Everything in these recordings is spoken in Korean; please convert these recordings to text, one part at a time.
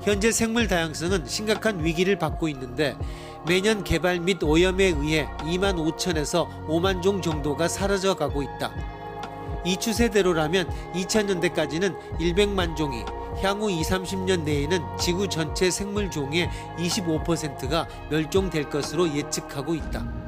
현재 생물 다양성은 심각한 위기를 받고 있는데 매년 개발 및 오염에 의해 2만 5천에서 5만 종 정도가 사라져가고 있다. 이 추세대로라면 2000년대까지는 100만 종이, 향후 20-30년 내에는 지구 전체 생물 종의 25%가 멸종될 것으로 예측하고 있다.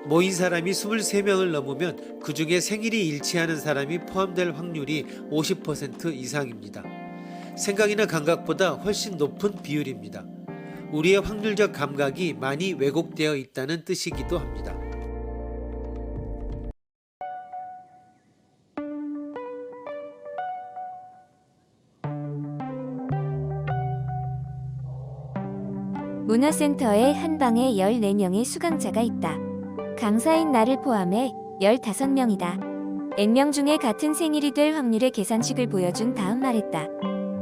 모인 사람이 23명을 넘으면 그 중에 생일이 일치하는 사람이 포함될 확률이 50% 이상입니다. 생각이나 감각보다 훨씬 높은 비율입니다. 우리의 확률적 감각이 많이 왜곡되어 있다는 뜻이기도 합니다. 문화센터에 한 방에 14명의 수강자가 있다. 강사인 나를 포함해 15명이다. N명 중에 같은 생일이 될 확률의 계산식을 보여준 다음 말했다.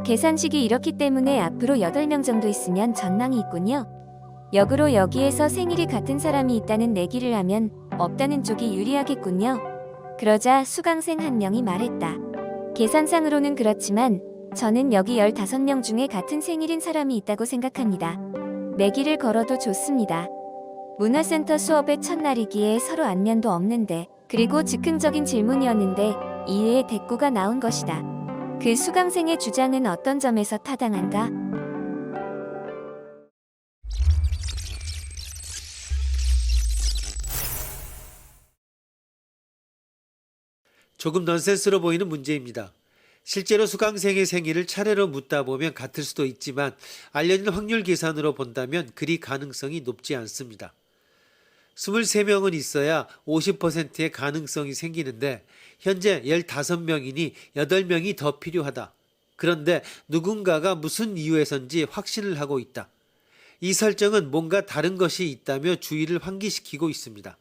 계산식이 이렇기 때문에 앞으로 8명 정도 있으면 전망이 있군요. 역으로 여기에서 생일이 같은 사람이 있다는 내기를 하면 없다는 쪽이 유리하겠군요. 그러자 수강생 한 명이 말했다. 계산상으로는 그렇지만 저는 여기 15명 중에 같은 생일인 사람이 있다고 생각합니다. 내기를 걸어도 좋습니다. 문화센터 수업의 첫날이기에 서로 안면도 없는데, 그리고 즉흥적인 질문이었는데 이에 대꾸가 나온 것이다. 그 수강생의 주장은 어떤 점에서 타당한가? 조금 넌센스로 보이는 문제입니다. 실제로 수강생의 생일을 차례로 묻다 보면 같을 수도 있지만 알려진 확률 계산으로 본다면 그리 가능성이 높지 않습니다. 23명은 있어야 50%의 가능성이 생기는데 현재 15명이니 8명이 더 필요하다. 그런데 누군가가 무슨 이유에선지 확신을 하고 있다. 이 설정은 뭔가 다른 것이 있다며 주의를 환기시키고 있습니다.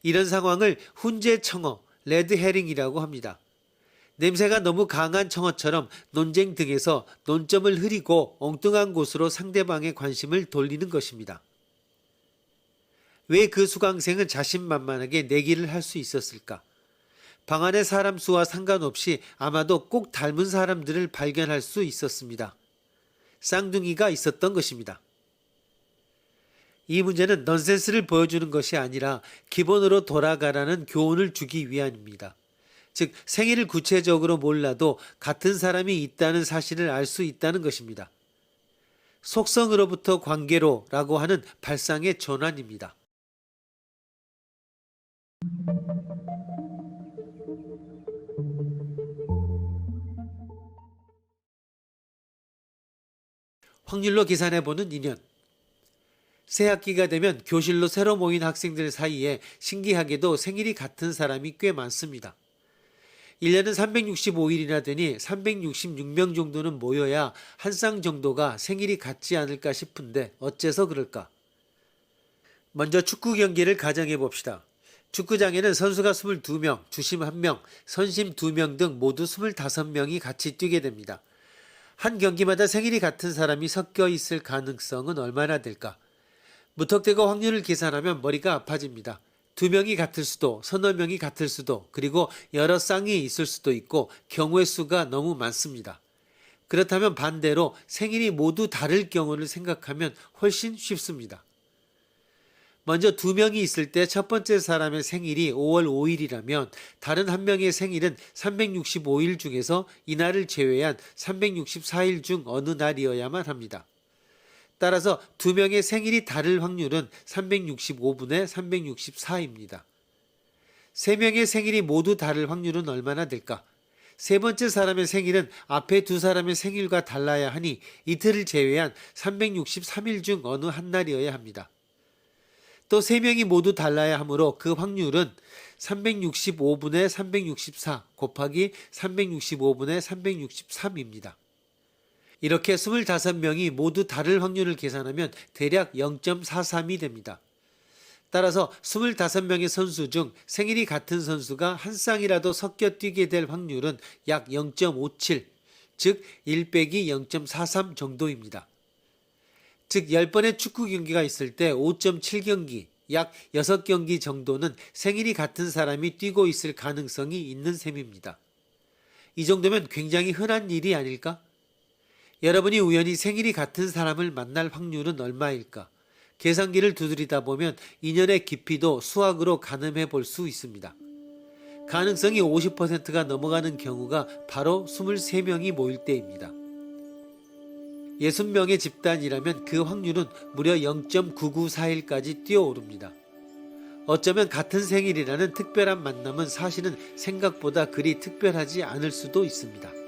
이런 상황을 훈제청어, 레드헤링이라고 합니다. 냄새가 너무 강한 청어처럼 논쟁 등에서 논점을 흐리고 엉뚱한 곳으로 상대방의 관심을 돌리는 것입니다. 왜 그 수강생은 자신만만하게 내기를 할 수 있었을까? 방 안의 사람 수와 상관없이 아마도 꼭 닮은 사람들을 발견할 수 있었습니다. 쌍둥이가 있었던 것입니다. 이 문제는 넌센스를 보여주는 것이 아니라 기본으로 돌아가라는 교훈을 주기 위함입니다. 즉 생일을 구체적으로 몰라도 같은 사람이 있다는 사실을 알 수 있다는 것입니다. 속성으로부터 관계로라고 하는 발상의 전환입니다. 확률로 계산해보는 인연. 새학기가 되면 교실로 새로 모인 학생들 사이에 신기하게도 생일이 같은 사람이 꽤 많습니다. 1년은 365일이나 되니 366명 정도는 모여야 한 쌍 정도가 생일이 같지 않을까 싶은데 어째서 그럴까? 먼저 축구 경기를 가정해 봅시다. 축구장에는 선수가 22명, 주심 1명, 선심 2명 등 모두 25명이 같이 뛰게 됩니다. 한 경기마다 생일이 같은 사람이 섞여 있을 가능성은 얼마나 될까? 무턱대고 확률을 계산하면 머리가 아파집니다. 2명이 같을 수도, 서너 명이 같을 수도, 그리고 여러 쌍이 있을 수도 있고 경우의 수가 너무 많습니다. 그렇다면 반대로 생일이 모두 다를 경우를 생각하면 훨씬 쉽습니다. 먼저 2명이 있을 때 첫 번째 사람의 생일이 5월 5일이라면 다른 한 명의 생일은 365일 중에서 이날을 제외한 364일 중 어느 날이어야만 합니다. 따라서 2명의 생일이 다를 확률은 365분의 364입니다. 3명의 생일이 모두 다를 확률은 얼마나 될까? 세 번째 사람의 생일은 앞에 두 사람의 생일과 달라야 하니 이틀을 제외한 363일 중 어느 한 날이어야 합니다. 또 3명이 모두 달라야 하므로 그 확률은 365분의 364 곱하기 365분의 363입니다. 이렇게 25명이 모두 다를 확률을 계산하면 대략 0.43이 됩니다. 따라서 25명의 선수 중 생일이 같은 선수가 한 쌍이라도 섞여 뛰게 될 확률은 약 0.57, 즉 1 빼기 0.43 정도입니다. 즉 10번의 축구 경기가 있을 때 5.7경기, 약 6경기 정도는 생일이 같은 사람이 뛰고 있을 가능성이 있는 셈입니다. 이 정도면 굉장히 흔한 일이 아닐까? 여러분이 우연히 생일이 같은 사람을 만날 확률은 얼마일까? 계산기를 두드리다 보면 인연의 깊이도 수학으로 가늠해 볼 수 있습니다. 가능성이 50%가 넘어가는 경우가 바로 23명이 모일 때입니다. 60명의 집단이라면 그 확률은 무려 0.9941까지 뛰어오릅니다. 어쩌면 같은 생일이라는 특별한 만남은 사실은 생각보다 그리 특별하지 않을 수도 있습니다.